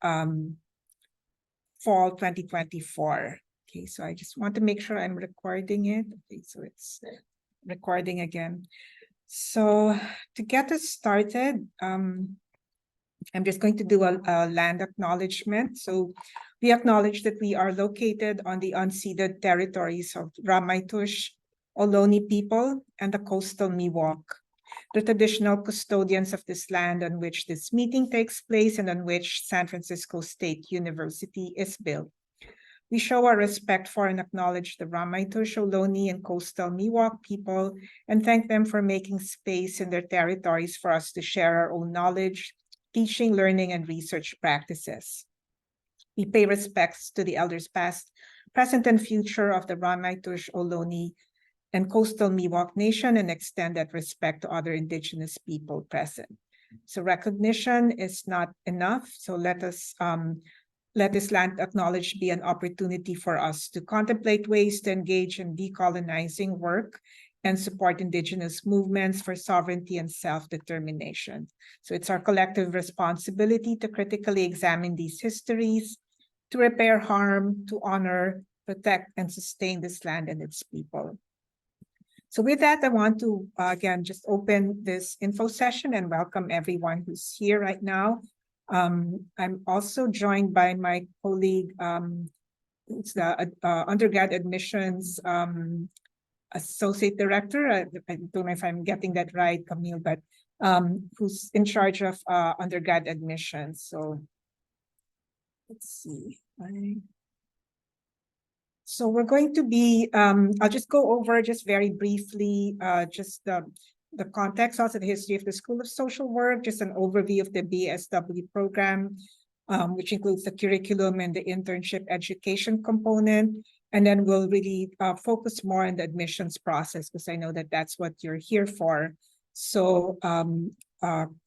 fall 2024. Okay, so I just want to make sure I'm recording it. Okay, so it's recording again. So to get us started, I'm just going to do a land acknowledgement. So we acknowledge that we are located on the unceded territories of Ramaytush, Ohlone people, and the coastal Miwok, the traditional custodians of this land on which this meeting takes place and on which San Francisco State University is built. We show our respect for and acknowledge the Ramaytush, Ohlone, and coastal Miwok people and thank them for making space in their territories for us to share our own knowledge, teaching, learning, and research practices. We pay respects to the elders past, present, and future of the Ramaytush, Ohlone, and coastal Miwok Nation and extend that respect to other indigenous people present. So recognition is not enough. So let this land acknowledged be an opportunity for us to contemplate ways to engage in decolonizing work and support indigenous movements for sovereignty and self-determination. So it's our collective responsibility to critically examine these histories, to repair harm, to honor, protect, and sustain this land and its people. So with that, I want to, again, just open this info session and welcome everyone who's here right now. I'm also joined by my colleague, who's the undergrad admissions associate director. I don't know if I'm getting that right, Camille, but who's in charge of undergrad admissions. So let's see. So we're going to be, I'll just go over just very briefly, just the context, also the history of the School of Social Work, just an overview of the BASW program, which includes the curriculum and the internship education component. And then we'll really focus more on the admissions process, because I know that that's what you're here for. So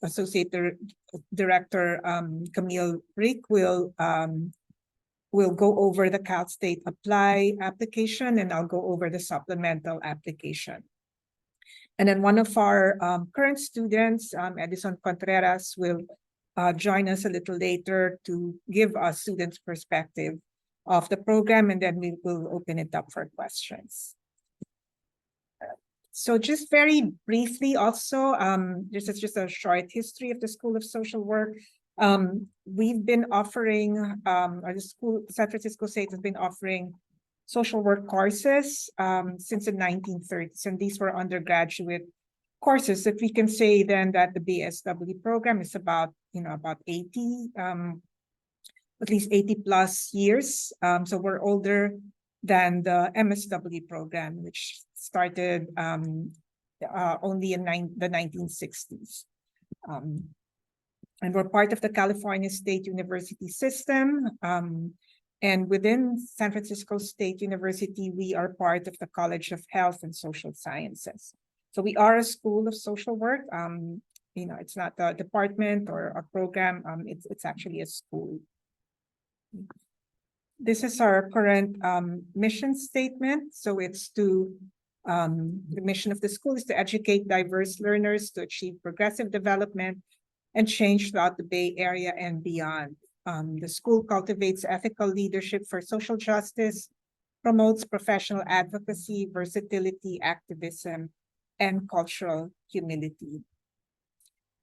Associate Director Camille Rick will go over the Cal State Apply application, and I'll go over the supplemental application. And then one of our current students, Edison Contreras, will join us a little later to give us students' perspective of the program, and then we will open it up for questions. So just very briefly also, this is just a short history of the School of Social Work. We've been offering, or the school, San Francisco State has been offering social work courses since the 1930s, and these were undergraduate courses that we can say then that the BSW program is about, about 80, at least 80 plus years. So we're older than the MSW program, which started only in the 1960s. And we're part of the California State University system. And within San Francisco State University, we are part of the College of Health and Social Sciences. So we are a school of social work. It's not a department or a program. It's actually a school. This is our current mission statement. So it's to, the mission of the school is to educate diverse learners to achieve progressive development and change throughout the Bay Area and beyond. The school cultivates ethical leadership for social justice, promotes professional advocacy, versatility, activism, and cultural humility.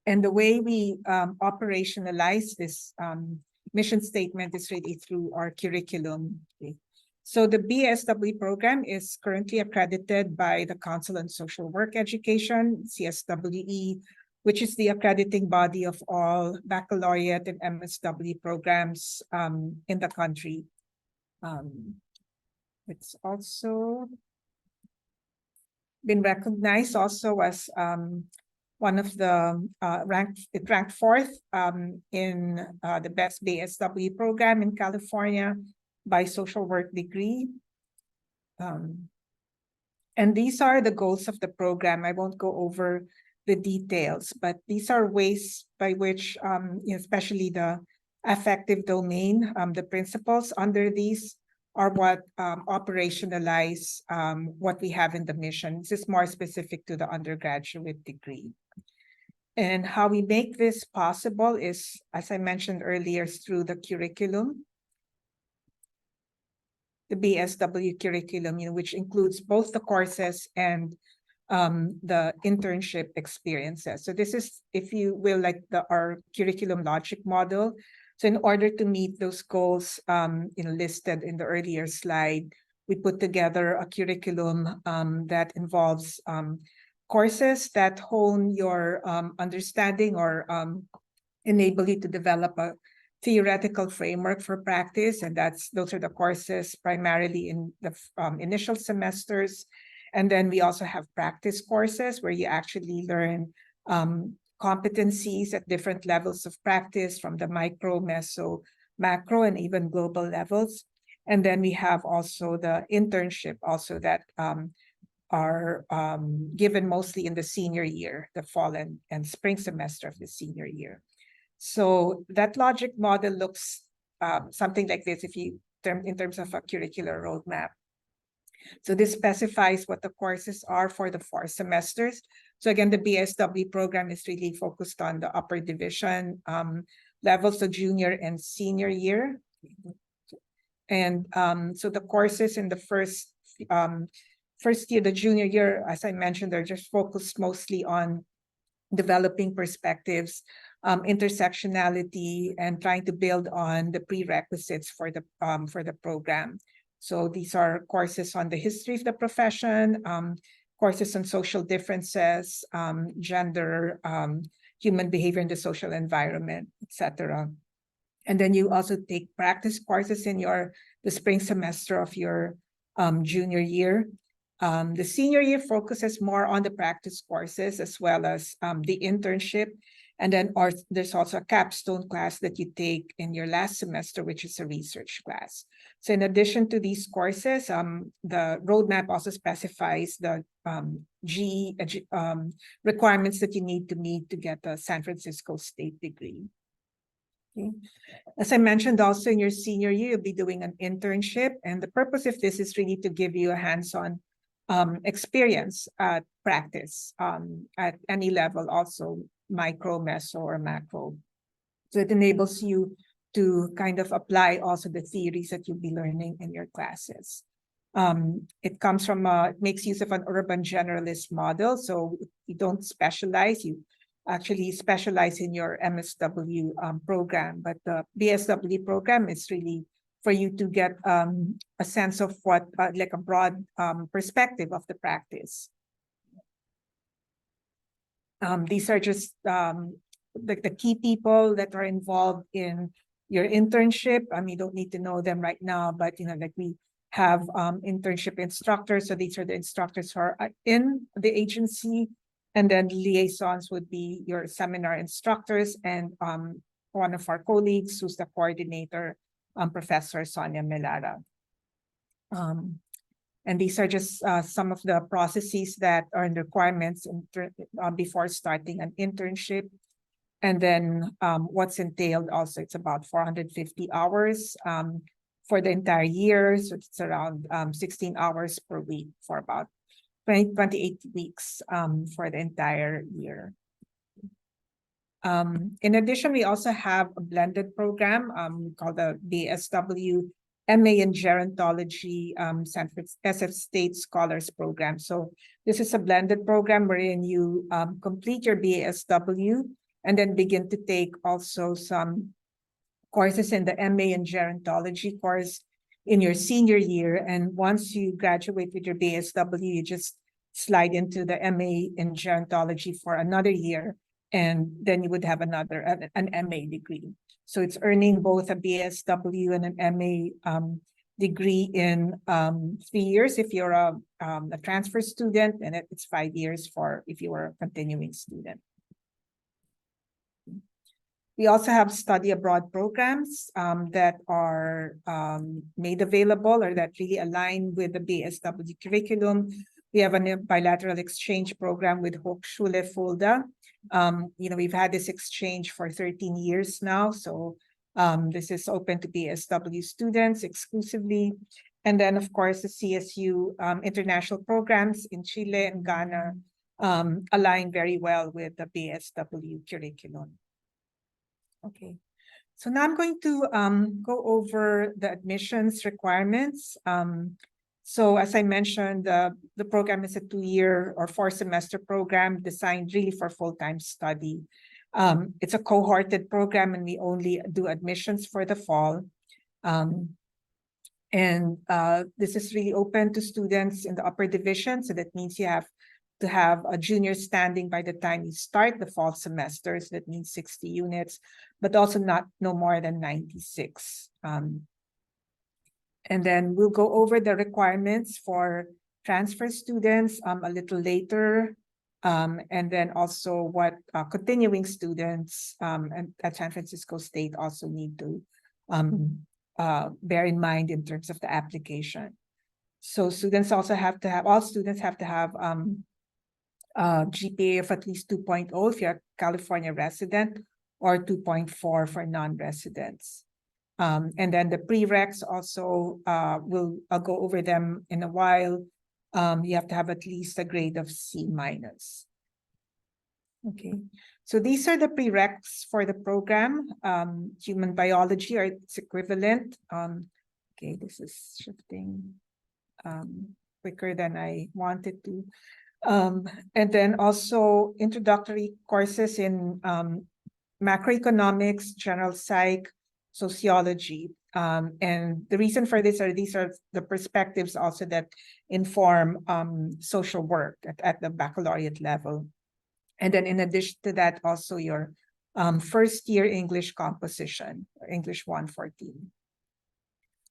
And the way we operationalize this mission statement is really through our curriculum. Okay. So the BSW program is currently accredited by the Council on Social Work Education, CSWE, which is the accrediting body of all baccalaureate and MSW programs in the country. It's also been recognized also as one of the it ranked fourth in the best BSW program in California by Social Work Degree. And these are the goals of the program. I won't go over the details, but these are ways by which, especially the affective domain, the principles under these are what operationalize what we have in the mission. This is more specific to the undergraduate degree. And how we make this possible is, as I mentioned earlier, is through the curriculum, the BSW curriculum, which includes both the courses and the internship experiences. So this is, if you will, like our curriculum logic model. So in order to meet those goals, listed in the earlier slide, we put together a curriculum that involves courses that hone your understanding or enable you to develop a theoretical framework for practice. And those are the courses primarily in the initial semesters. And then we also have practice courses where you actually learn competencies at different levels of practice, from the micro, meso, macro, and even global levels. And then we have also the internship also that are given mostly in the senior year, the fall and spring semester of the senior year. So that logic model looks something like this in terms of a curricular roadmap. So this specifies what the courses are for the 4 semesters. So again, the BSW program is really focused on the upper division levels, so junior and senior year. And so the courses in the first year, the junior year, as I mentioned, they're just focused mostly on developing perspectives, intersectionality, and trying to build on the prerequisites for the program. So these are courses on the history of the profession, courses on social differences, gender, human behavior in the social environment, etc. And then you also take practice courses in the spring semester of your junior year. The senior year focuses more on the practice courses as well as the internship. And then there's also a capstone class that you take in your last semester, which is a research class. So in addition to these courses, the roadmap also specifies the requirements that you need to meet to get the San Francisco State degree. Okay. As I mentioned, also in your senior year, you'll be doing an internship. And the purpose of this is really to give you a hands-on experience at practice at any level, also micro, meso, or macro. So it enables you to kind of apply also the theories that you'll be learning in your classes. It makes use of an urban generalist model. So you don't specialize, you actually specialize in your MSW program, but the BSW program is really for you to get a sense of what, like a broad perspective of the practice. These are just like the key people that are involved in your internship. You don't need to know them right now, but like we have internship instructors. So these are the instructors who are in the agency, and then liaisons would be your seminar instructors and one of our colleagues who's the coordinator, Professor Sonia Melara. And these are just some of the processes that are in requirements before starting an internship. And then what's entailed also, it's about 450 hours for the entire year. So it's around 16 hours per week for about 28 weeks for the entire year. In addition, we also have a blended program called the BSW MA in Gerontology SF State Scholars Program. So this is a blended program wherein you complete your BSW and then begin to take also some courses in the MA in Gerontology course in your senior year. And once you graduate with your BSW, you just slide into the MA in Gerontology for another year, and then you would have an MA degree. So it's earning both a BSW and an MA degree in 3 years if you're a transfer student, and it's 5 years if you are a continuing student. We also have study abroad programs that are made available or that really align with the BSW curriculum. We have a bilateral exchange program with Hochschule Fulda. We've had this exchange for 13 years now. So this is open to BSW students exclusively. And then, of course, the CSU international programs in Chile and Ghana align very well with the BASW curriculum. Okay, so now I'm going to go over the admissions requirements. So as I mentioned, the program is a 2-year or 4-semester program designed really for full-time study. It's a cohorted program, and we only do admissions for the fall. This is really open to students in the upper division. So that means you have to have a junior standing by the time you start the fall semester. So that means 60 units, but also no more than 96. And then we'll go over the requirements for transfer students a little later. And then also what continuing students at San Francisco State also need to bear in mind in terms of the application. So students also have to have, all students have to have GPA of at least 2.0 if you're a California resident, or 2.4 for non-residents. And then the prereqs also, I'll go over them in a while. You have to have at least a grade of C-. Okay, so these are the prereqs for the program. Human biology or its equivalent. Okay, this is shifting quicker than I wanted to. And then also introductory courses in macroeconomics, general psych, sociology. And the reason for this are these are the perspectives also that inform social work at the baccalaureate level. And then in addition to that, also your first year English composition, English 114,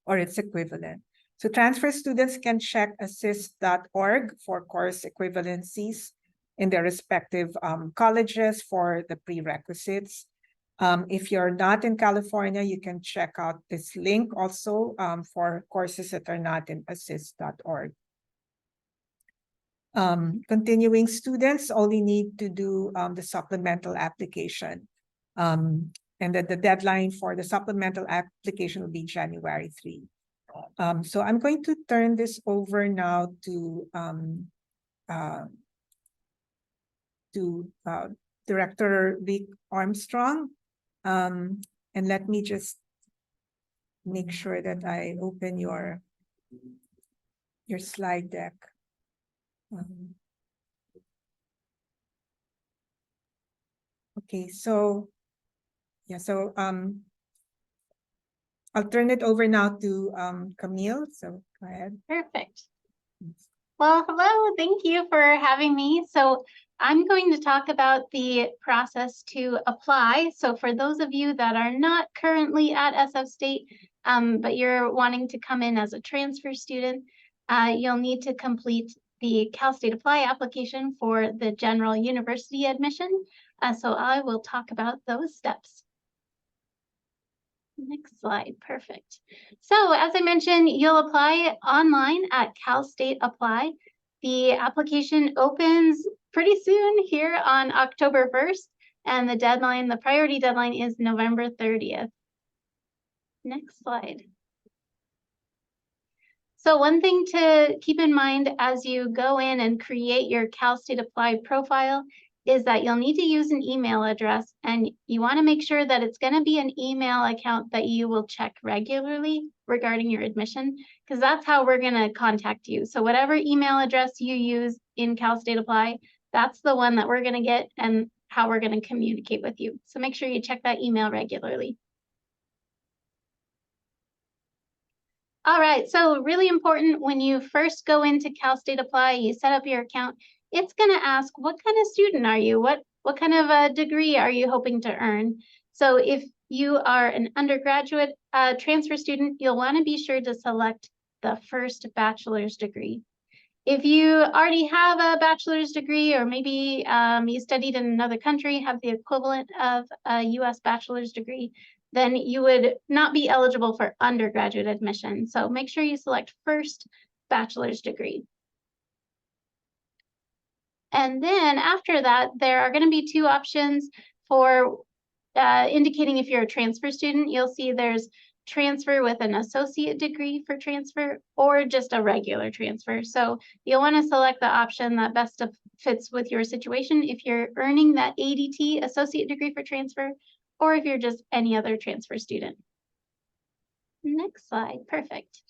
or its equivalent. So transfer students can check assist.org for course equivalencies in their respective colleges for the prerequisites. If you're not in California, you can check out this link also for courses that are not in assist.org. Continuing students only need to do the supplemental application. And that the deadline for the supplemental application will be January 3. So I'm going to turn this over now to Director Vic Armstrong. And let me just make sure that I open your slide deck. Okay, so yeah, so I'll turn it over now to Camille. So go ahead. Perfect. Well, hello, thank you for having me. So I'm going to talk about the process to apply. So for those of you that are not currently at SF State, but you're wanting to come in as a transfer student, you'll need to complete the Cal State Apply application for the general university admission. So I will talk about those steps. Next slide, perfect. So as I mentioned, you'll apply online at Cal State Apply. The application opens pretty soon here on October 1st, and the priority deadline is November 30th. Next slide. So one thing to keep in mind as you go in and create your Cal State Apply profile is that you'll need to use an email address, and you want to make sure that it's going to be an email account that you will check regularly regarding your admission, because that's how we're going to contact you. So whatever email address you use in Cal State Apply, that's the one that we're going to get and how we're going to communicate with you. So make sure you check that email regularly. All right, so really important when you first go into Cal State Apply, you set up your account, it's going to ask, what kind of student are you? What kind of a degree are you hoping to earn? So if you are an undergraduate transfer student, you'll want to be sure to select the first bachelor's degree. If you already have a bachelor's degree, or maybe you studied in another country, have the equivalent of a US bachelor's degree, then you would not be eligible for undergraduate admission. So make sure you select first bachelor's degree. And then after that, there are going to be 2 options for indicating if you're a transfer student. You'll see there's transfer with an associate degree for transfer or just a regular transfer. So you'll want to select the option that best fits with your situation if you're earning that ADT associate degree for transfer or if you're just any other transfer student. Next slide, perfect.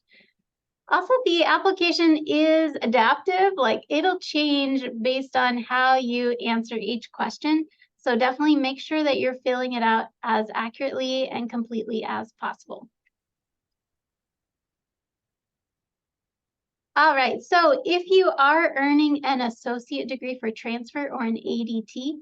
Also, the application is adaptive, like it'll change based on how you answer each question. So definitely make sure that you're filling it out as accurately and completely as possible. All right, so if you are earning an associate degree for transfer or an ADT,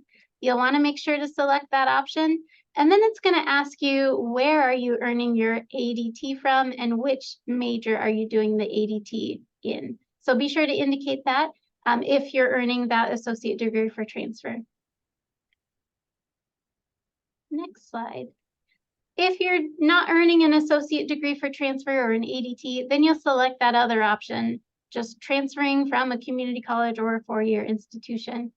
you'll want to make sure to select that option. And then it's going to ask you, where are you earning your ADT from and which major are you doing the ADT in? So be sure to indicate that if you're earning that associate degree for transfer. Next slide. If you're not earning an associate degree for transfer or an ADT, then you'll select that other option, just transferring from a community college or a four-year institution.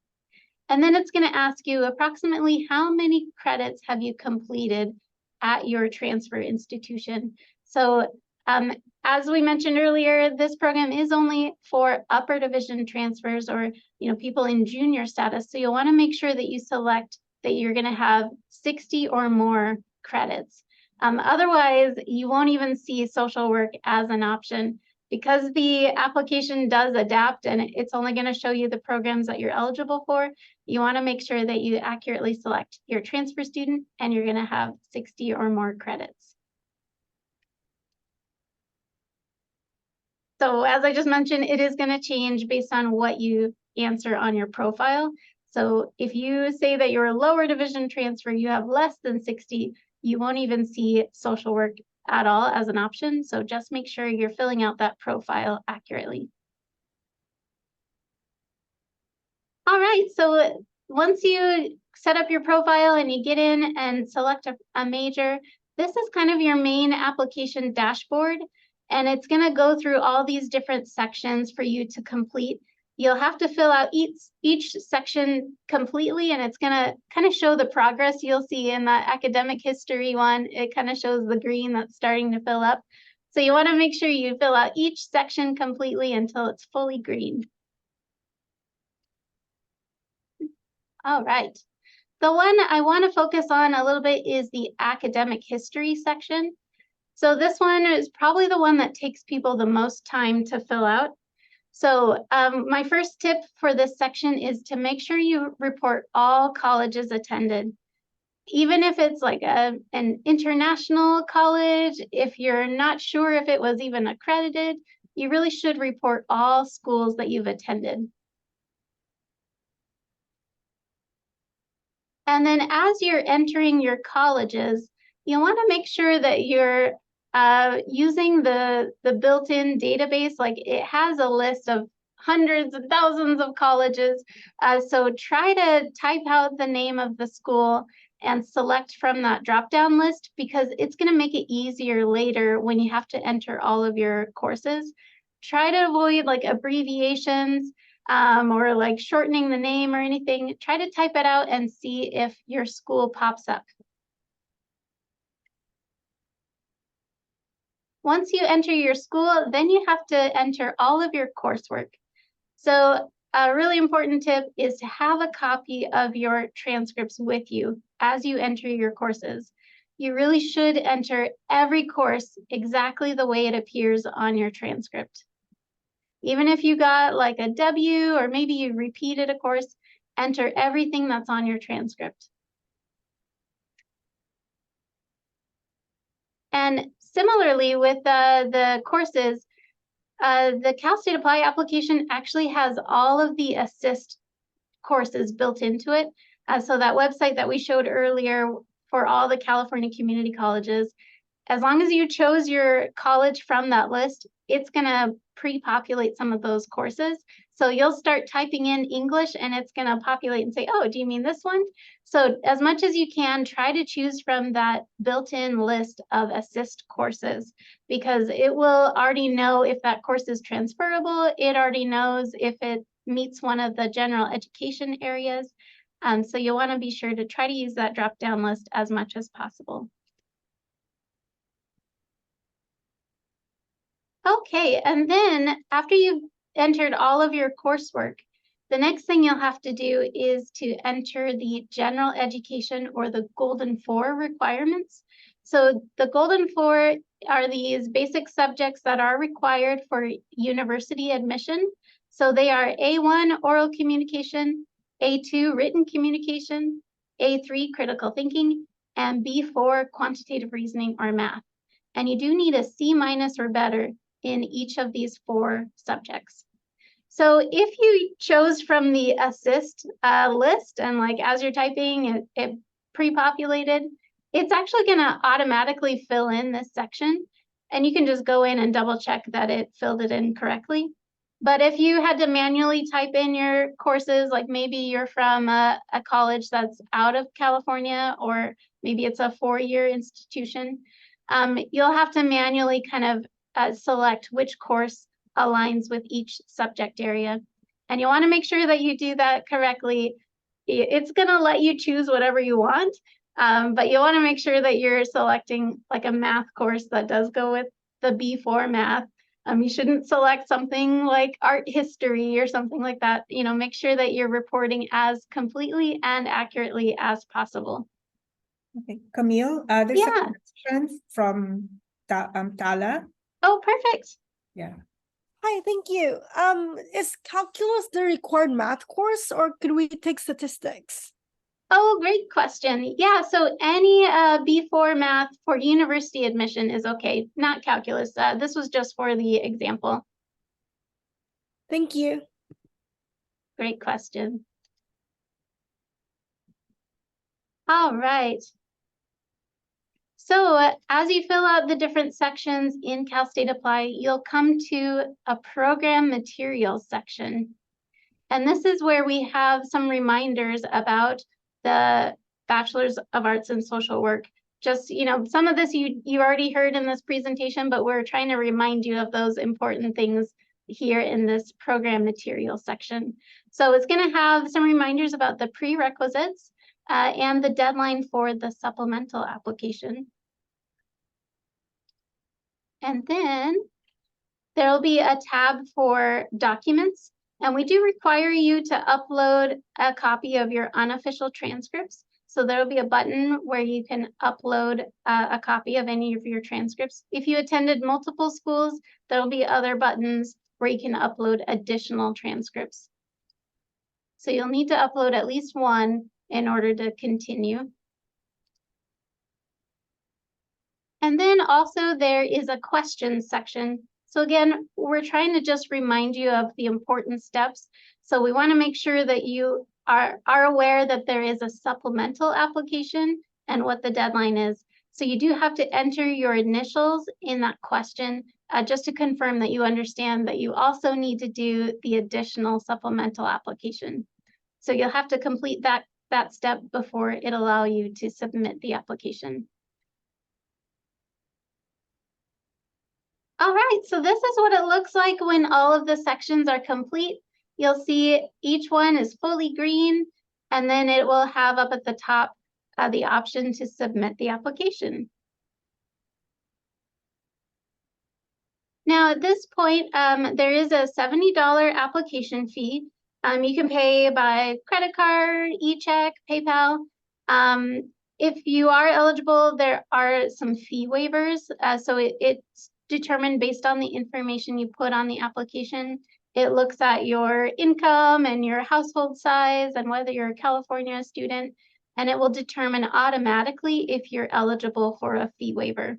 And then it's going to ask you approximately how many credits have you completed at your transfer institution. So as we mentioned earlier, this program is only for upper division transfers or people in junior status. So you'll want to make sure that you select that you're going to have 60 or more credits. Otherwise, you won't even see social work as an option. Because the application does adapt and it's only going to show you the programs that you're eligible for, you want to make sure that you accurately select your transfer student and you're going to have 60 or more credits. So as I just mentioned, it is going to change based on what you answer on your profile. So if you say that you're a lower division transfer, you have less than 60, you won't even see social work at all as an option. So just make sure you're filling out that profile accurately. All right, so once you set up your profile and you get in and select a major, this is kind of your main application dashboard, and it's going to go through all these different sections for you to complete. You'll have to fill out each section completely, and it's going to kind of show the progress you'll see in that academic history one. It kind of shows the green that's starting to fill up. So you want to make sure you fill out each section completely until it's fully green. All right. The one I want to focus on a little bit is the academic history section. So this one is probably the one that takes people the most time to fill out. So my first tip for this section is to make sure you report all colleges attended. Even if it's like an international college, if you're not sure if it was even accredited, you really should report all schools that you've attended. And then as you're entering your colleges, you want to make sure that you're using the built-in database. Like it has a list of hundreds and thousands of colleges. So try to type out the name of the school and select from that drop-down list because it's going to make it easier later when you have to enter all of your courses. Try to avoid like abbreviations. Or like shortening the name or anything, try to type it out and see if your school pops up. Once you enter your school, then you have to enter all of your coursework. So a really important tip is to have a copy of your transcripts with you as you enter your courses. You really should enter every course exactly the way it appears on your transcript. Even if you got like a W or maybe you repeated a course, enter everything that's on your transcript. And similarly with the courses, the Cal State Apply application actually has all of the assist courses built into it. So that website that we showed earlier for all the California community colleges, as long as you chose your college from that list, it's going to pre-populate some of those courses. So you'll start typing in English and it's going to populate and say, oh, do you mean this one? So as much as you can, try to choose from that built-in list of assist courses because it will already know if that course is transferable. It already knows if it meets one of the general education areas. So you'll want to be sure to try to use that drop-down list as much as possible. Okay, and then after you've entered all of your coursework, the next thing you'll have to do is to enter the general education or the Golden Four requirements. So the Golden Four are these basic subjects that are required for university admission. So they are A1 oral communication, A2 written communication, A3 critical thinking, and B4 quantitative reasoning or math. And you do need a C- or better in each of these 4 subjects. So if you chose from the assist list and like as you're typing, it pre-populated, it's actually going to automatically fill in this section. And you can just go in and double check that it filled it in correctly. But if you had to manually type in your courses, like maybe you're from a college that's out of California, or maybe it's a 4-year institution, you'll have to manually kind of select which course aligns with each subject area. And you want to make sure that you do that correctly. It's going to let you choose whatever you want, but you want to make sure that you're selecting like a math course that does go with the B4 math. You shouldn't select something like art history or something like that. You know, make sure that you're reporting as completely and accurately as possible. Okay, Camille, there's a Yeah. question from Tala. Oh, perfect. Yeah. Hi, thank you. Is calculus the required math course, or could we take statistics? Oh, great question. Yeah, so any B4 math for university admission is okay, not calculus. This was just for the example. Thank you. Great question. All right. So as you fill out the different sections in Cal State Apply, you'll come to a program materials section. And this is where we have some reminders about the Bachelor's of Arts in Social Work. Just, you know, some of this you already heard in this presentation, but we're trying to remind you of those important things here in this program materials section. So it's going to have some reminders about the prerequisites and the deadline for the supplemental application. And then there'll be a tab for documents, and we do require you to upload a copy of your unofficial transcripts. So there'll be a button where you can upload a copy of any of your transcripts. If you attended multiple schools, there'll be other buttons where you can upload additional transcripts. So you'll need to upload at least one in order to continue. And then also there is a questions section. So again, we're trying to just remind you of the important steps. So we want to make sure that you are aware that there is a supplemental application and what the deadline is. So you do have to enter your initials in that question just to confirm that you understand that you also need to do the additional supplemental application. So you'll have to complete that step before it allow you to submit the application. All right, so this is what it looks like when all of the sections are complete. You'll see each one is fully green, and then it will have up at the top the option to submit the application. Now at this point, there is a $70 application fee. You can pay by credit card, e-check, PayPal. If you are eligible, there are some fee waivers. So it's determined based on the information you put on the application. It looks at your income and your household size and whether you're a California student, and it will determine automatically if you're eligible for a fee waiver.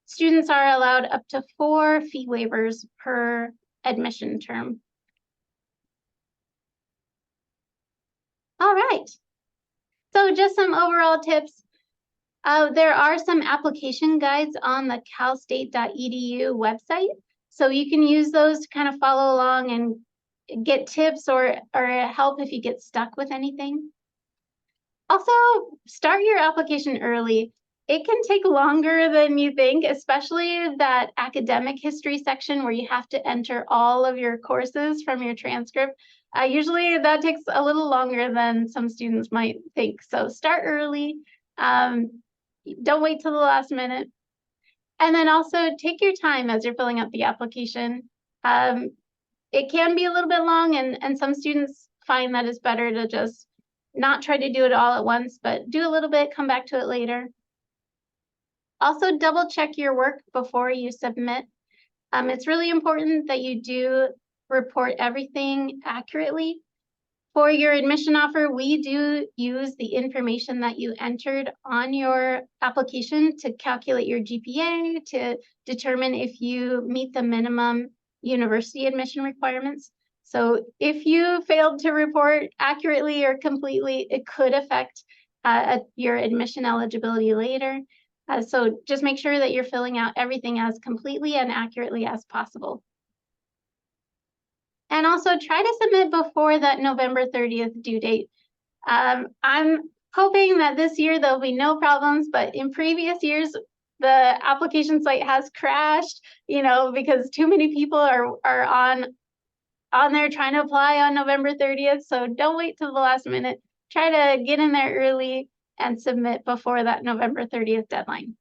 Students are allowed up to 4 fee waivers per admission term. All right. So just some overall tips. There are some application guides on the calstate.edu website. So you can use those to kind of follow along and get tips or help if you get stuck with anything. Also, start your application early. It can take longer than you think, especially that academic history section where you have to enter all of your courses from your transcript. Usually that takes a little longer than some students might think. So start early. Don't wait till the last minute. And then also take your time as you're filling out the application. It can be a little bit long, and some students find that it's better to just not try to do it all at once, but do a little bit, come back to it later. Also, double check your work before you submit. It's really important that you do report everything accurately. For your admission offer, we do use the information that you entered on your application to calculate your GPA, to determine if you meet the minimum university admission requirements. So if you failed to report accurately or completely, it could affect your admission eligibility later. So just make sure that you're filling out everything as completely and accurately as possible. And also try to submit before that November 30th due date. I'm hoping that this year there'll be no problems, but in previous years, the application site has crashed, because too many people are on there trying to apply on November 30th. So don't wait till the last minute. Try to get in there early and submit before that November 30th deadline.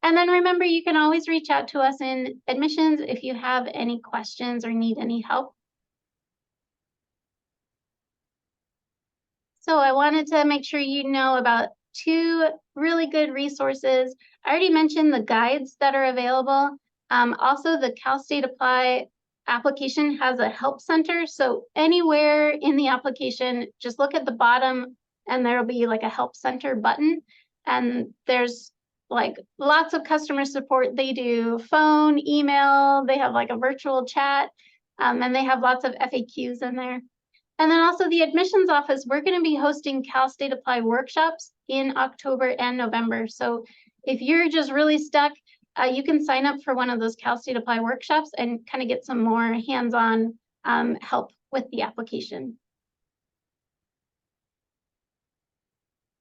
And then remember, you can always reach out to us in admissions if you have any questions or need any help. So I wanted to make sure you know about 2 really good resources. I already mentioned the guides that are available. Also, the Cal State Apply application has a help center. So anywhere in the application, just look at the bottom and there'll be like a help center button. And there's like lots of customer support. They do phone, email, they have like a virtual chat, and they have lots of FAQs in there. And then also the admissions office, we're going to be hosting Cal State Apply workshops in October and November. So if you're just really stuck, you can sign up for one of those Cal State Apply workshops and kind of get some more hands-on help with the application.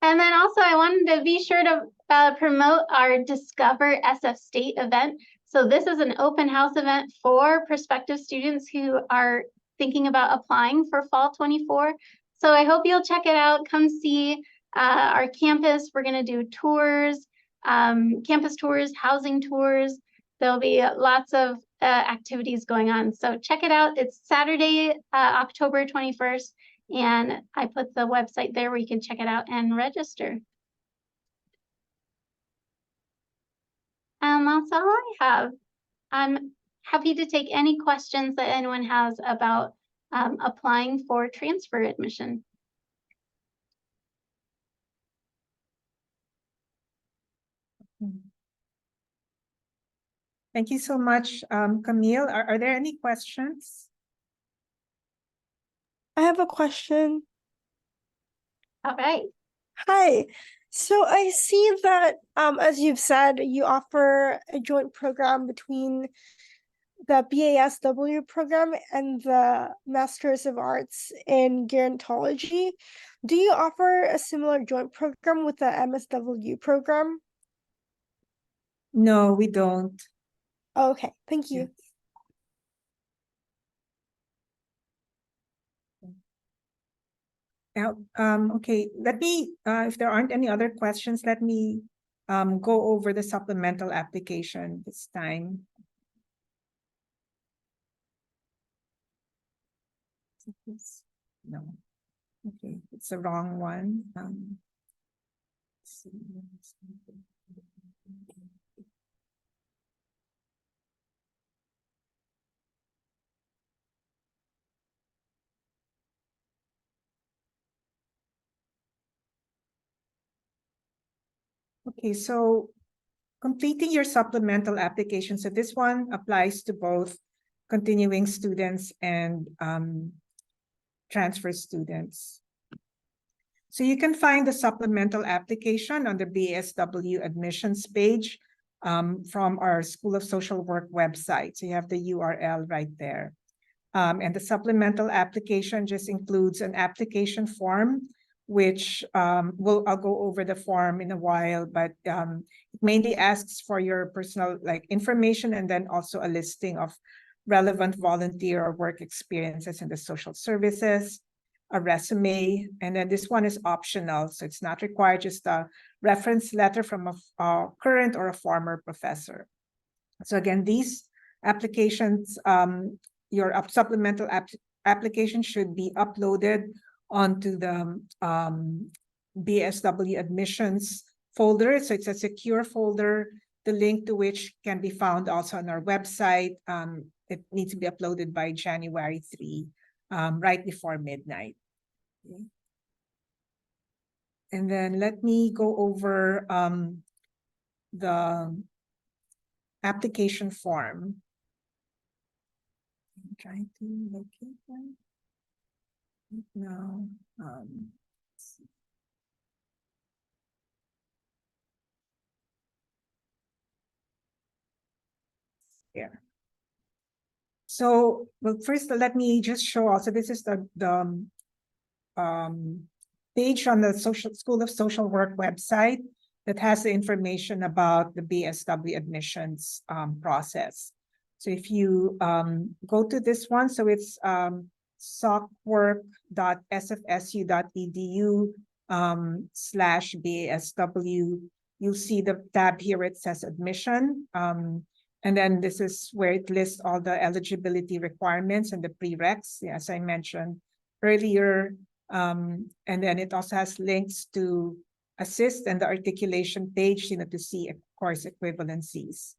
And then also I wanted to be sure to promote our Discover SF State event. So this is an open house event for prospective students who are thinking about applying for fall 24. So I hope you'll check it out. Come see our campus. We're going to do tours, campus tours, housing tours. There'll be lots of activities going on. So check it out. It's Saturday, October 21st. And I put the website there where you can check it out and register. And that's all I have. I'm happy to take any questions that anyone has about applying for transfer admission. Thank you so much, Camille. Are there any questions? I have a question. All right. Hi. So I see that, as you've said, you offer a joint program between the BASW program and the Masters of Arts in Gerontology. Do you offer a similar joint program with the MSW program? No, we don't. Oh, okay, thank you. Okay, let me, if there aren't any other questions, let me go over the supplemental application this time. No, okay, it's the wrong one. Let's see. Okay, so completing your supplemental application. So this one applies to both continuing students and transfer students. So you can find the supplemental application on the BASW admissions page from our School of Social Work website. So you have the URL right there. And the supplemental application just includes an application form, which I'll go over the form in a while, but it mainly asks for your personal information and then also a listing of relevant volunteer or work experiences in the social services. a resume, and then this one is optional, so it's not required, just a reference letter from a current or a former professor. So again, these applications, your supplemental application should be uploaded onto the BASW admissions folder. So it's a secure folder, the link to which can be found also on our website. It needs to be uploaded by January 3, right before midnight. Okay. And then let me go over the application form. I'm trying to locate that now. Let's see. Here. So, well, first, let me just show also, this is the page on the School of Social Work website that has the information about the BSW admissions process. So if you go to this one, so it's socwork.sfsu.edu /BASW, you'll see the tab here, it says admission. And then this is where it lists all the eligibility requirements and the prereqs, as I mentioned earlier. And then it also has links to assist and the articulation page, to see course equivalencies.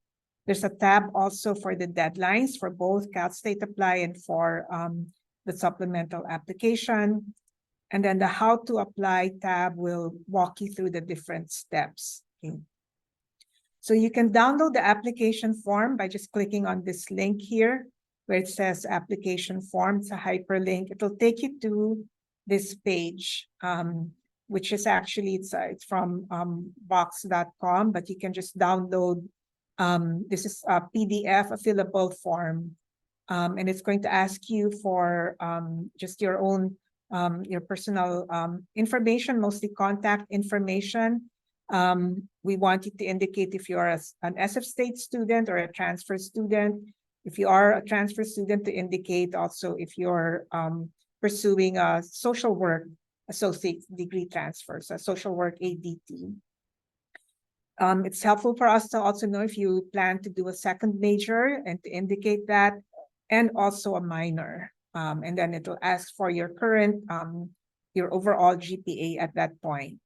There's a tab also for the deadlines for both Cal State Apply and for the supplemental application. And then the how to apply tab will walk you through the different steps. Okay. So you can download the application form by just clicking on this link here, where it says application form. It's a hyperlink. It'll take you to this page, which is actually, it's from box.com, but you can just download. This is a PDF, a fillable form, and it's going to ask you for just your own, your personal information, mostly contact information. We want you to indicate if you're an SF State student or a transfer student. If you are a transfer student, to indicate also if you're pursuing a social work associate degree transfer, so social work ADT. It's helpful for us to also know if you plan to do a second major and to indicate that, and also a minor. And then it will ask for your current, your overall GPA at that point.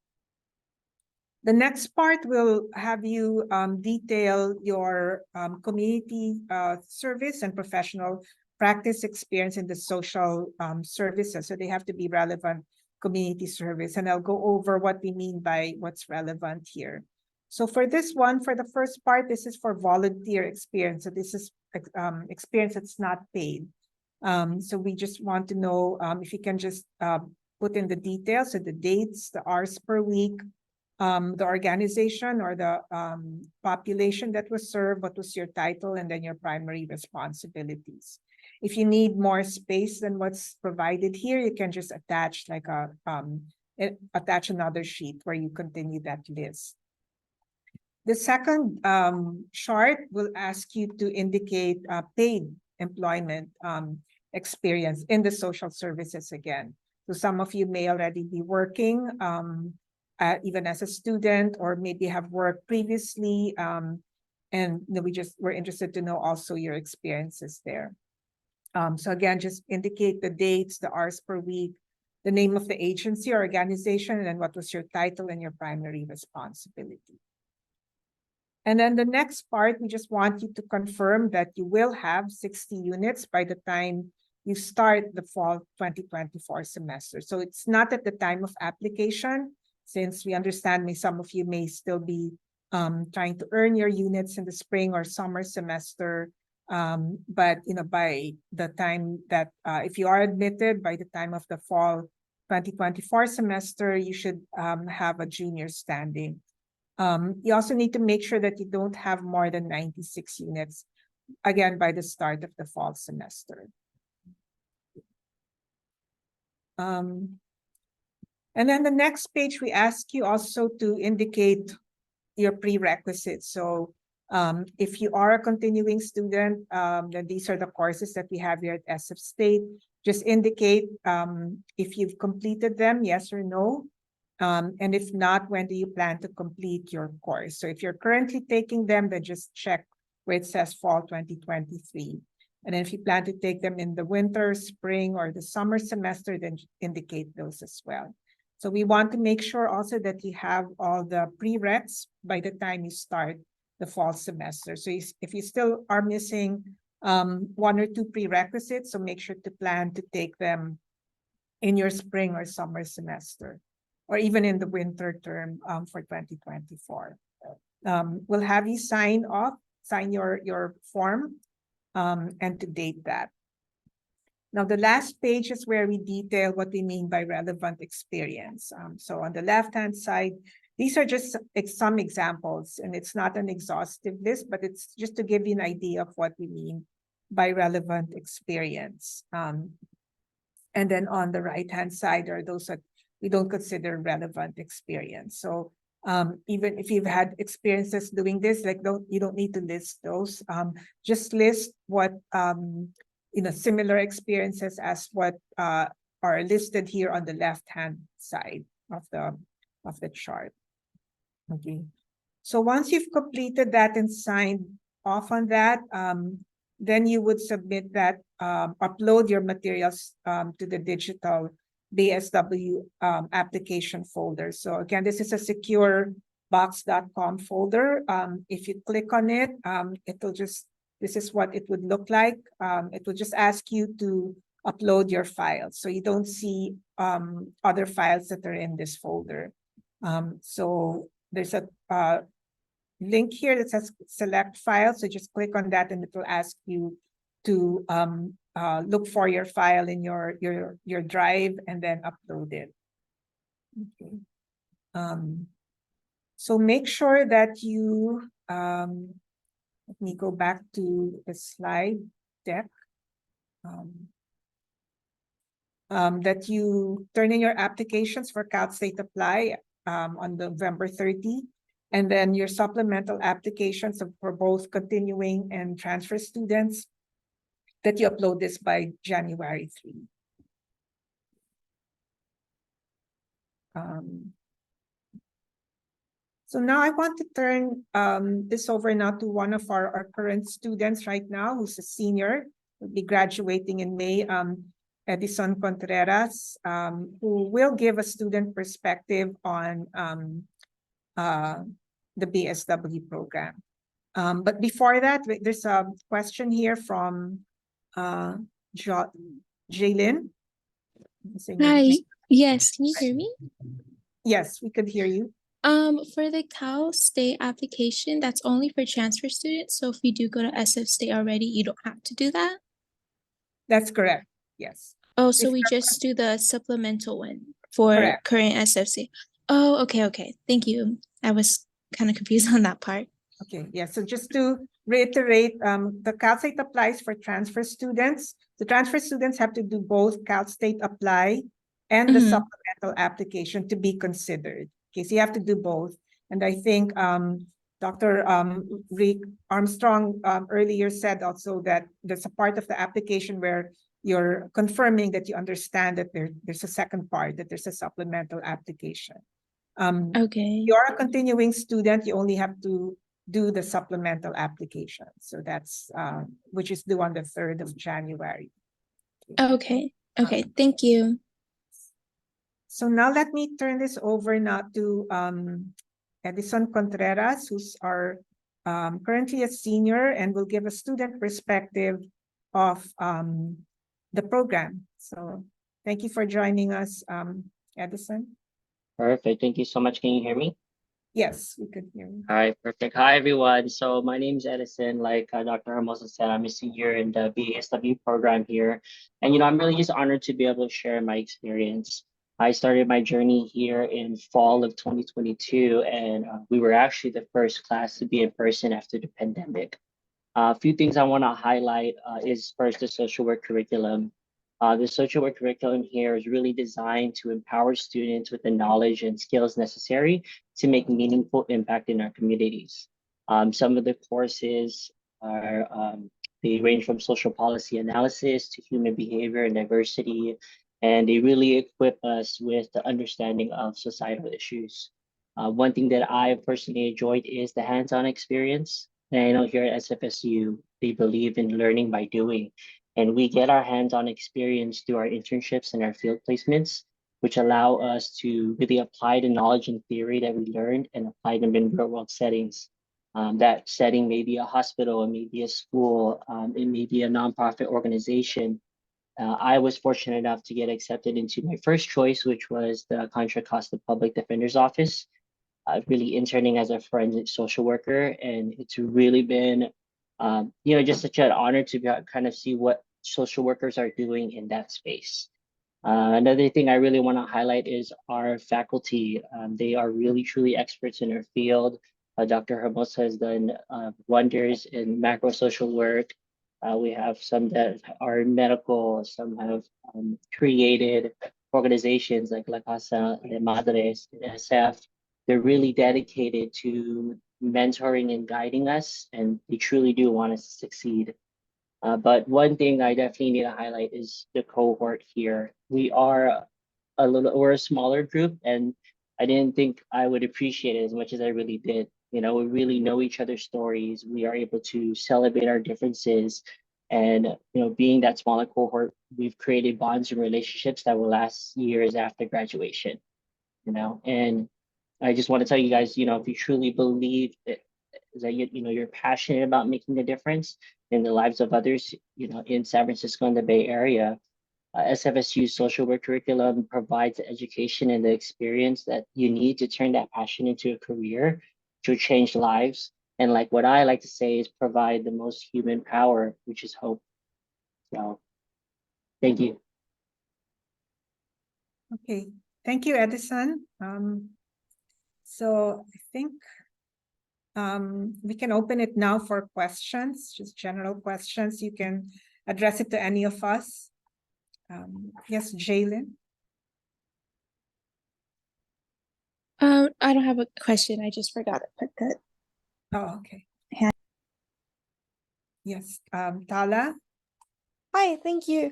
The next part will have you detail your community service and professional practice experience in the social services. So they have to be relevant community service. And I'll go over what we mean by what's relevant here. So for this one, for the first part, this is for volunteer experience. So this is experience that's not paid. So we just want to know if you can just put in the details, so the dates, the hours per week, the organization or the population that was served, what was your title, and then your primary responsibilities. If you need more space than what's provided here, you can just attach like attach another sheet where you continue that list. The second chart will ask you to indicate paid employment experience in the social services again. So some of you may already be working even as a student, or maybe have worked previously. And we're interested to know also your experiences there. So again, just indicate the dates, the hours per week, the name of the agency or organization, and then what was your title and your primary responsibility. And then the next part, we just want you to confirm that you will have 60 units by the time you start the fall 2024 semester. So it's not at the time of application, since we understand some of you may still be trying to earn your units in the spring or summer semester. But by the time that, if you are admitted by the time of the fall 2024 semester, you should have a junior standing. You also need to make sure that you don't have more than 96 units, again, by the start of the fall semester. And then the next page, we ask you also to indicate your prerequisites. So If you are a continuing student, then these are the courses that we have here at SF State. Just indicate if you've completed them, yes or no. And if not, when do you plan to complete your course? So if you're currently taking them, then just check where it says fall 2023. And then if you plan to take them in the winter, spring, or the summer semester, then indicate those as well. So we want to make sure also that you have all the prereqs by the time you start the fall semester. So if you still are missing one or two prerequisites, so make sure to plan to take them in your spring or summer semester, or even in the winter term for 2024. We'll have you sign your form and to date that. Now, the last page is where we detail what we mean by relevant experience. So on the left-hand side, these are just some examples, and it's not an exhaustive list, but it's just to give you an idea of what we mean by relevant experience. And then on the right-hand side are those that we don't consider relevant experience. So even if you've had experiences doing this, like you don't need to list those. Just list what similar experiences as what are listed here on the left-hand side of the chart. Okay. So once you've completed that and signed off on that, then you would submit that, upload your materials to the digital BASW application folder. So again, this is a secure box.com folder. If you click on it, this is what it would look like. It will just ask you to upload your files. So you don't see other files that are in this folder. So there's a link here that says select file. So just click on that and it will ask you to look for your file in your drive and then upload it. Okay. So make sure that you, let me go back to the slide deck. That you turn in your applications for Cal State Apply on November 30. And then your supplemental applications for both continuing and transfer students, that you upload this by January 3. So now I want to turn this over now to one of our current students right now, who's a senior, will be graduating in May, Edison Contreras, who will give a student perspective on the BSW program. But before that, there's a question here from Jaylin. Hi, yes, can you hear me? Yes, we could hear you. For the Cal State application, that's only for transfer students. So if you do go to SF State already, you don't have to do that? That's correct, yes. Oh, so we just do the supplemental one for Correct. current SFC. Oh, okay. Thank you. I was kind of confused on that part. Okay, yeah, so just to reiterate, the Cal State applies for transfer students. The transfer students have to do both Cal State Apply and the supplemental application to be considered. Okay, so you have to do both. And I think Dr. Rick Armstrong earlier said also that there's a part of the application where you're confirming that you understand that there's a second part, that there's a supplemental application. Okay. You're a continuing student, you only have to do the supplemental application. So that's which is due on the 3rd of January. Okay. Thank you. So now let me turn this over now to Edison Contreras, who's our currently a senior and will give a student perspective of the program. So thank you for joining us, Edison. Perfect. Thank you so much. Can you hear me? Yes, we could hear you. All right, perfect. Hi, everyone. So my name is Edison. Like Dr. Hermosa said, I'm a senior in the BASW program here. And, I'm really just honored to be able to share my experience. I started my journey here in fall of 2022, and we were actually the first class to be in person after the pandemic. A few things I want to highlight is first the social work curriculum. The social work curriculum here is really designed to empower students with the knowledge and skills necessary to make meaningful impact in our communities. Some of the courses are they range from social policy analysis to human behavior and diversity, and they really equip us with the understanding of societal issues. One thing that I personally enjoyed is the hands-on experience. And I know here at SFSU, they believe in learning by doing. And we get our hands-on experience through our internships and our field placements, which allow us to really apply the knowledge and theory that we learned and apply them in real-world settings. That setting may be a hospital, it may be a school, it may be a nonprofit organization. I was fortunate enough to get accepted into my first choice, which was the Contra Costa Public Defender's Office. Really interning as a forensic social worker, and it's really been, just such an honor to kind of see what social workers are doing in that space. Another thing I really want to highlight is our faculty. They are really truly experts in their field. Dr. Hermosa has done wonders in macro social work. We have some that are medical, some have created organizations like La Casa de Madres, SF. They're really dedicated to mentoring and guiding us, and they truly do want us to succeed. But one thing I definitely need to highlight is the cohort here. We're a smaller group, and I didn't think I would appreciate it as much as I really did. We really know each other's stories. We are able to celebrate our differences. And, being that smaller cohort, we've created bonds and relationships that will last years after graduation, and I just want to tell you guys, if you truly believe that you're passionate about making a difference in the lives of others, in San Francisco and the Bay Area, SFSU's social work curriculum provides the education and the experience that you need to turn that passion into a career to change lives. And like what I like to say is provide the most human power, which is hope. So thank you. Okay, thank you, Edison. So I think we can open it now for questions, just general questions. You can address it to any of us. Yes, Jalen. I don't have a question. I just forgot to put that. Oh, okay. Yeah. Yes, Tala. Hi, thank you.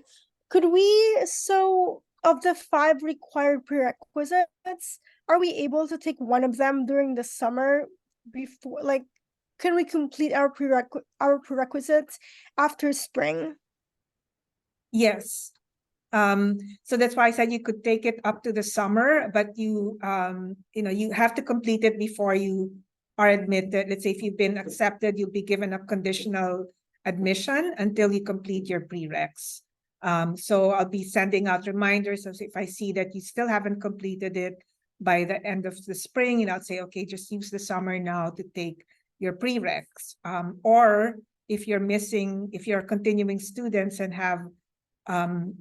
Could we, so of the 5 required prerequisites, are we able to take one of them during the summer before, like, can we complete our prerequisites after spring? Yes. So that's why I said you could take it up to the summer, but you have to complete it before you are admitted. Let's say if you've been accepted, you'll be given a conditional admission until you complete your prereqs. So I'll be sending out reminders. So if I see that you still haven't completed it by the end of the spring, and I'll say, okay, just use the summer now to take your prereqs. Or if you're continuing students and have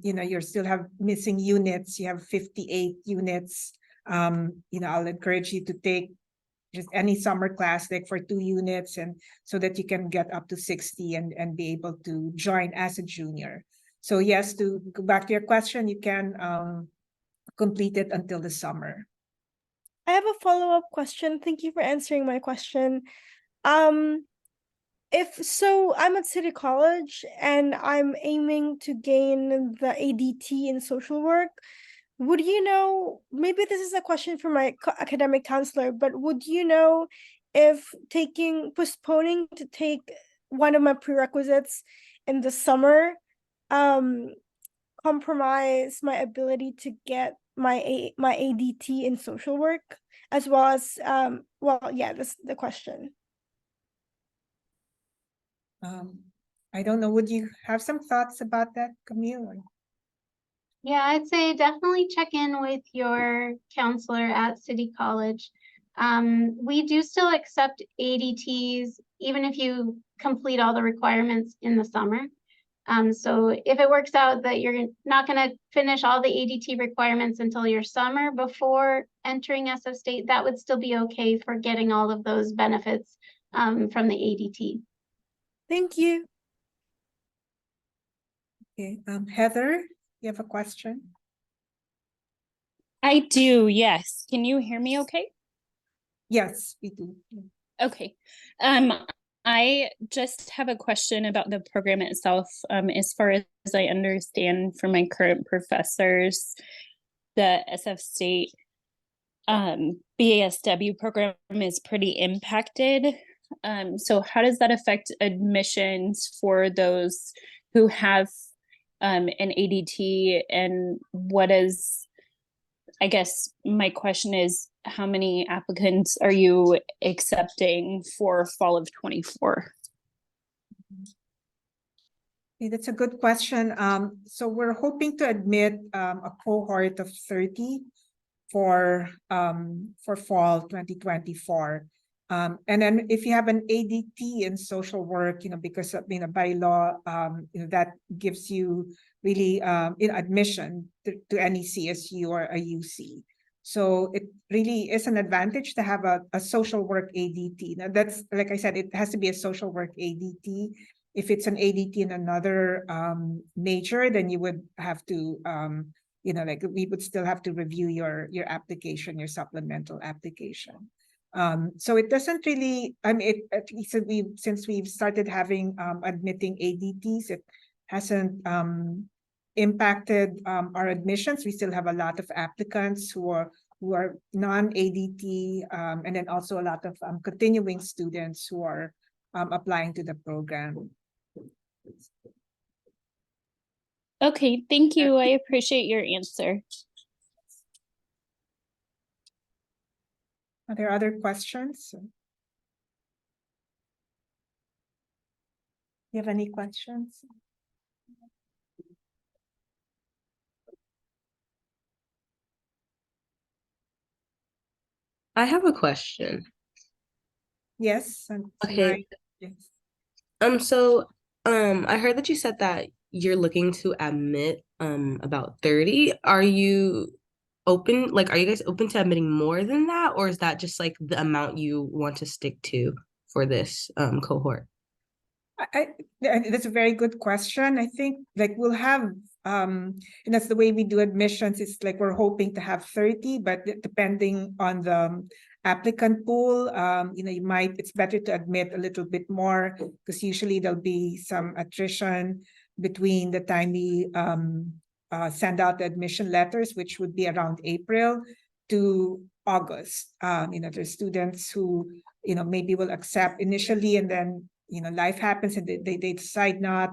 you still have missing units, you have 58 units, I'll encourage you to take just any summer class like for 2 units, and so that you can get up to 60 and be able to join as a junior. So yes, to go back to your question, you can complete it until the summer. I have a follow-up question. Thank you for answering my question. If so, I'm at City College and I'm aiming to gain the ADT in social work. Would you know, maybe this is a question for my academic counselor, but would you know if postponing to take one of my prerequisites in the summer compromise my ability to get my ADT in social work, as well as that's the question. I don't know, would you have some thoughts about that, Camille? Yeah, I'd say definitely check in with your counselor at City College. We do still accept ADTs, even if you complete all the requirements in the summer. So if it works out that you're not going to finish all the ADT requirements until your summer before entering SF State, that would still be okay for getting all of those benefits from the ADT. Thank you. Okay, Heather, you have a question? I do, yes. Can you hear me okay? Yes, we do. Okay. I just have a question about the program itself. As far as I understand from my current professors, the SF State BASW program is pretty impacted. So how does that affect admissions for those who have an ADT, and what is, I guess my question is, how many applicants are you accepting for fall of 24? Okay, that's a good question. So we're hoping to admit a cohort of 30 for fall 2024. And then if you have an ADT in social work, because of, by law, that gives you really admission to any CSU or a UC. So it really is an advantage to have a social work ADT. Now that's, like I said, it has to be a social work ADT. If it's an ADT in another major, then you would have to like we would still have to review your application, your supplemental application. So it doesn't really, at least since we've started having admitting ADTs, it hasn't impacted our admissions. We still have a lot of applicants who are non-ADT, and then also a lot of continuing students who are applying to the program. Okay, thank you. I appreciate your answer. Are there other questions? You have any questions? I have a question. Yes. Okay. Yes. So I heard that you said that you're looking to admit about 30. Are you open, are you guys open to admitting more than that, or is that just like the amount you want to stick to for this cohort? That's a very good question. I think we'll have and that's the way we do admissions. It's we're hoping to have 30, but depending on the applicant pool, it's better to admit a little bit more, because usually there'll be some attrition between the time we send out the admission letters, which would be around April, to August. There's students who maybe will accept initially, and then life happens and they decide not.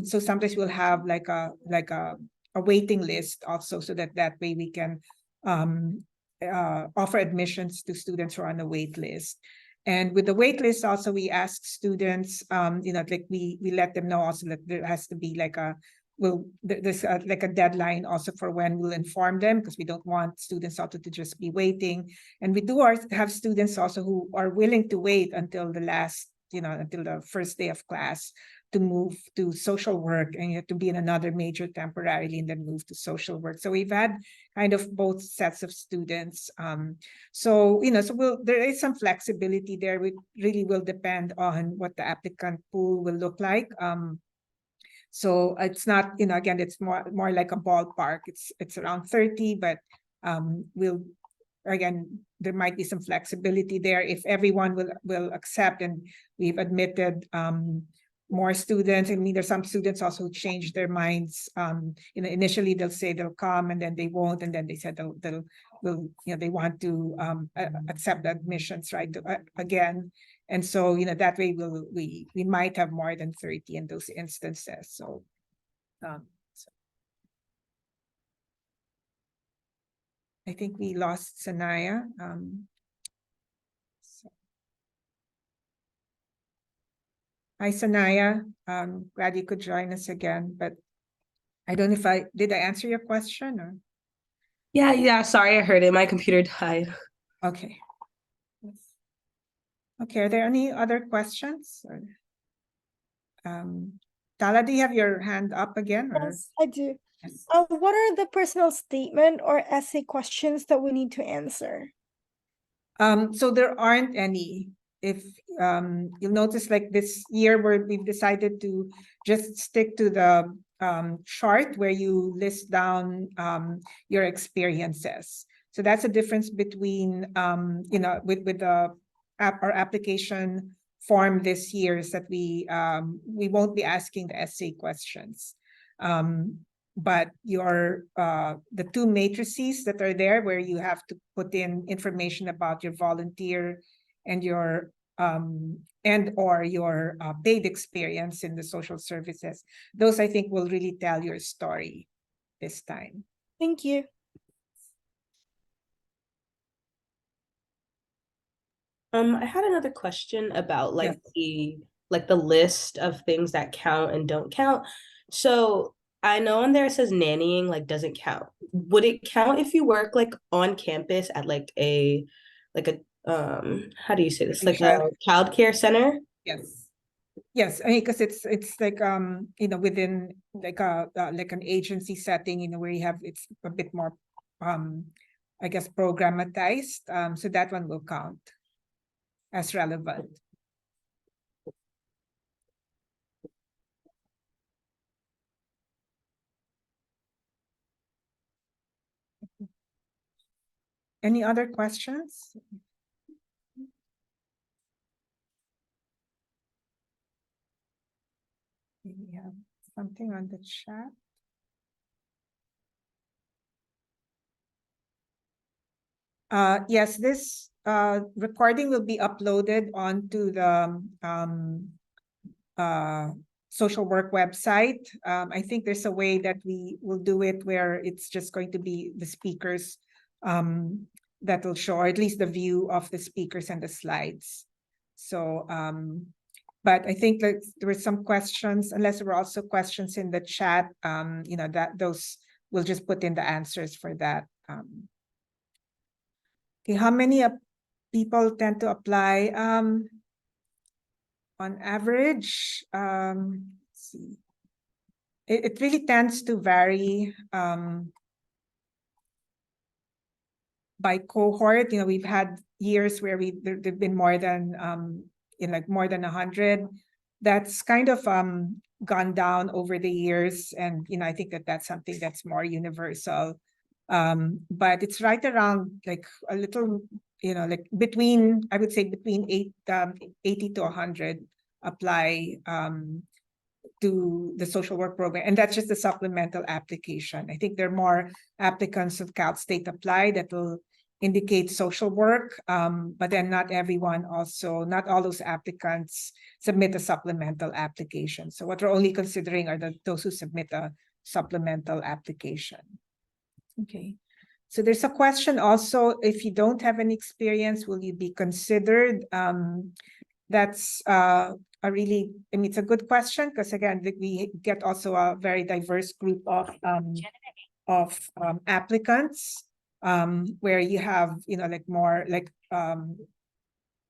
So sometimes we'll have a waiting list also, so that way we can offer admissions to students who are on the wait list. And with the wait list also, we ask students, we let them know also that there has to be there's a deadline also for when we'll inform them, because we don't want students also to just be waiting. And we do have students also who are willing to wait until the last, until the first day of class to move to social work, and you have to be in another major temporarily and then move to social work. So we've had kind of both sets of students. So there is some flexibility there. It really will depend on what the applicant pool will look like. So it's not, again, it's more like a ballpark. It's around 30, but again, there might be some flexibility there if everyone will accept, and we've admitted more students. I mean, there's some students also who change their minds. Initially they'll say they'll come, and then they won't, and then they said they want to accept the admissions right again. And so that way we might have more than 30 in those instances. So I think we lost Sanaya. Hi, Sanaya. Glad you could join us again, but I don't know if did I answer your question or? Yeah, sorry, I heard it. My computer died. Okay. Okay, are there any other questions? Tala, do you have your hand up again? Or? Yes, I do. Yes. What are the personal statement or essay questions that we need to answer? So there aren't any. If you'll notice, this year we've decided to just stick to the chart where you list down your experiences. So that's a difference between with the our application form this year is that we won't be asking the essay questions. But the two matrices that are there where you have to put in information about your volunteer and your and/or your paid experience in the social services, those I think will really tell your story this time. Thank you. I had another question about Yeah. the list of things that count and don't count. So I know in there it says nannying like doesn't count. Would it count if you work like on campus at like a how do you say this? Like a childcare center? Yes. Yes, I mean, because it's like within like like an agency setting, where you have it's a bit more I guess programmatized. So that one will count as relevant. Any other questions? We have something on the chat. Yes, this recording will be uploaded onto the social work website. I think there's a way that we will do it where it's just going to be the speakers that will show, or at least the view of the speakers and the slides. So, but I think that there were some questions, unless there were also questions in the chat, that those we'll just put in the answers for that. Okay, how many people tend to apply? On average, let's see. It really tends to vary by cohort. We've had years where there've been more than more than 100. That's kind of gone down over the years, and I think that's something that's more universal. But it's right around like a little, like between, I would say between 80 to 100 apply to the social work program, and that's just the supplemental application. I think there are more applicants of Cal State Apply that will indicate social work, but then not all those applicants submit a supplemental application. So what we're only considering are those who submit a supplemental application. Okay, so there's a question also, if you don't have any experience, will you be considered? That's it's a good question, because again, we get also a very diverse group of applicants, where you have,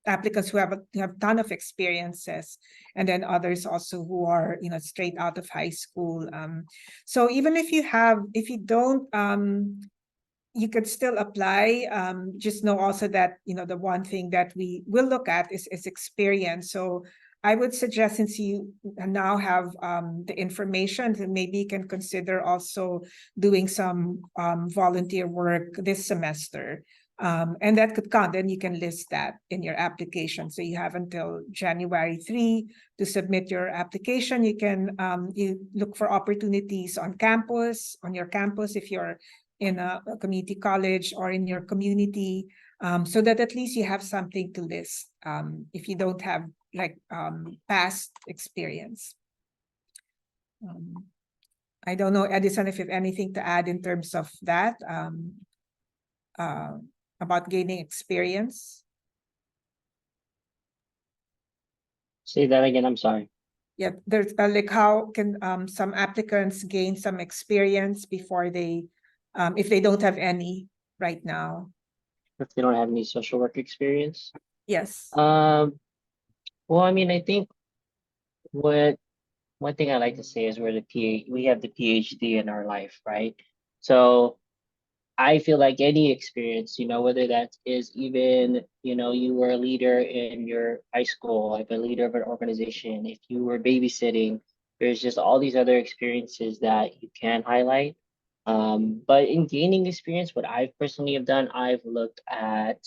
applicants who have a ton of experiences, and then others also who are, straight out of high school. So even if you don't, you could still apply. Just know also that, the one thing that we will look at is experience. So I would suggest, since you now have the information, then maybe you can consider also doing some volunteer work this semester. And that could count. Then you can list that in your application. So you have until January 3 to submit your application. You can you look for opportunities on your campus, if you're in a community college or in your community, so that at least you have something to list if you don't have past experience. I don't know, Edison, if you have anything to add in terms of that, about gaining experience. Say that again, I'm sorry. Yeah, there's how can some applicants gain some experience before they, if they don't have any right now? If they don't have any social work experience. Yes. Well, I mean, I think one thing I like to say is we have the PhD in our life, right? So I feel like any experience, whether that is even, you were a leader in your high school, like a leader of an organization, if you were babysitting, there's just all these other experiences that you can highlight. But in gaining experience, what I've personally have done, I've looked at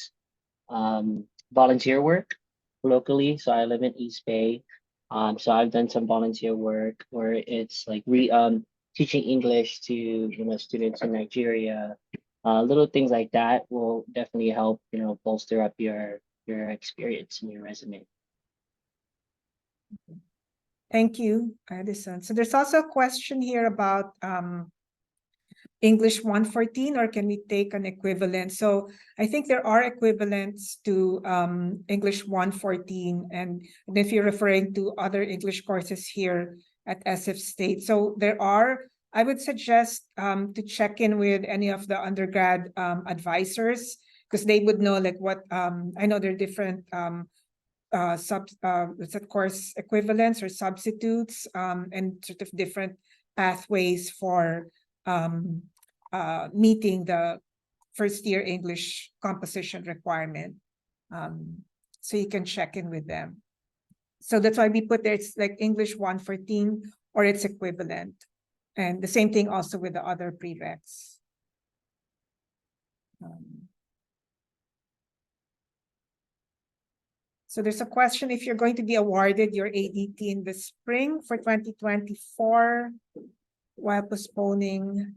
volunteer work locally. So I live in East Bay. So I've done some volunteer work where it's like teaching English to students in Nigeria. Little things like that will definitely help bolster up your experience and your resume. Thank you, Edison. So there's also a question here about English 114, or can we take an equivalent? So I think there are equivalents to English 114, and if you're referring to other English courses here at SF State. So there are, I would suggest to check in with any of the undergrad advisors, because they would know like what, I know there are different course equivalents or substitutes, and sort of different pathways for meeting the first year English composition requirement. So you can check in with them. So that's why we put there, it's like English 114 or its equivalent. And the same thing also with the other prereqs. So there's a question if you're going to be awarded your ADT in the spring for 2024 while postponing.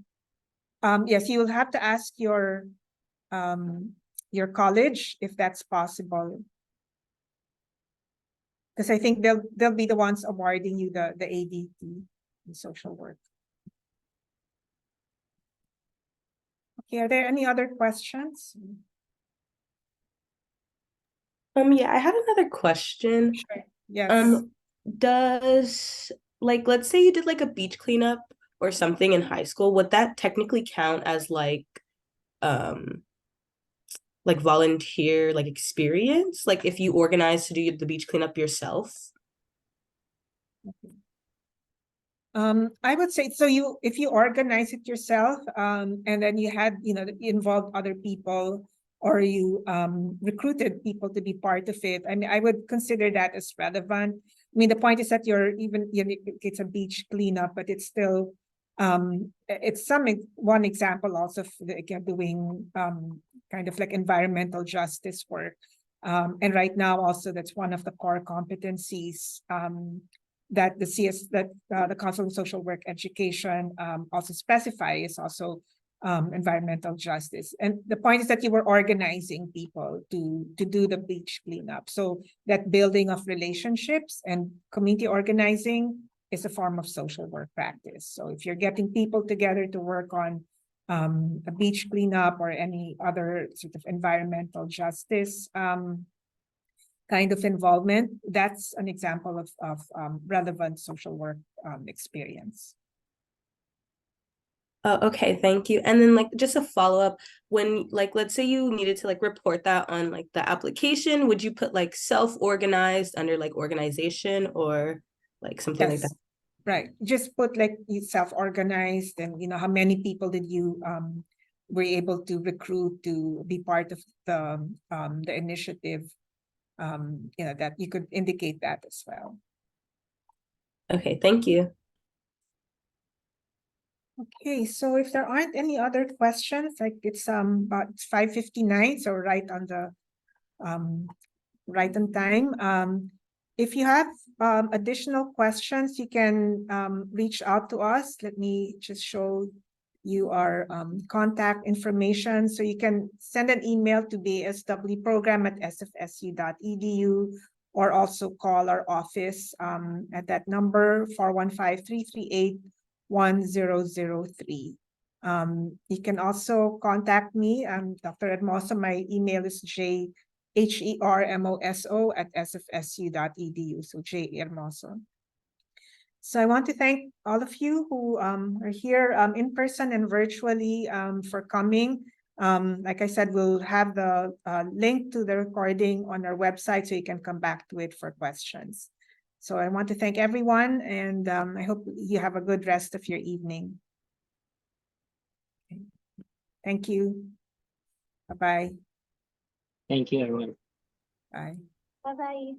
Yes, you will have to ask your college if that's possible. Because I think they'll be the ones awarding you the ADT in social work. Okay, are there any other questions? Yeah, I had another question. Sure. Yes. Does, like, let's say you did like a beach cleanup or something in high school, would that technically count as like volunteer like experience? Like if you organize to do the beach cleanup yourself? I would say, so if you organize it yourself, and then you had, you involved other people, or you recruited people to be part of it, I mean, I would consider that as relevant. I mean, the point is that it's a beach cleanup, but it's still, it's one example also of doing kind of like environmental justice work. And right now also that's one of the core competencies that the Council on Social Work Education also specifies, also environmental justice. And the point is that you were organizing people to do the beach cleanup. So that building of relationships and community organizing is a form of social work practice. So if you're getting people together to work on a beach cleanup or any other sort of environmental justice kind of involvement, that's an example of relevant social work experience. Okay, thank you. And then like just a follow-up, when like let's say you needed to like report that on like the application, would you put like self-organized under like organization or like something like that? Right. Just put like self-organized, and how many people did you were able to recruit to be part of the initiative. That you could indicate that as well. Okay, thank you. Okay, so if there aren't any other questions, like it's about 5:59, so right on time. If you have additional questions, you can reach out to us. Let me just show you our contact information. So you can send an email to baswprogram@sfsu.edu, or also call our office at that number 415-338-1003. You can also contact me, Dr. Hermoso. My email is hermoso@sfsu.edu. So J Hermoso. So I want to thank all of you who are here in person and virtually for coming. Like I said, we'll have the link to the recording on our website, so you can come back to it for questions. So I want to thank everyone, and I hope you have a good rest of your evening. Okay. Thank you. Bye-bye. Thank you, everyone. Bye. Bye-bye.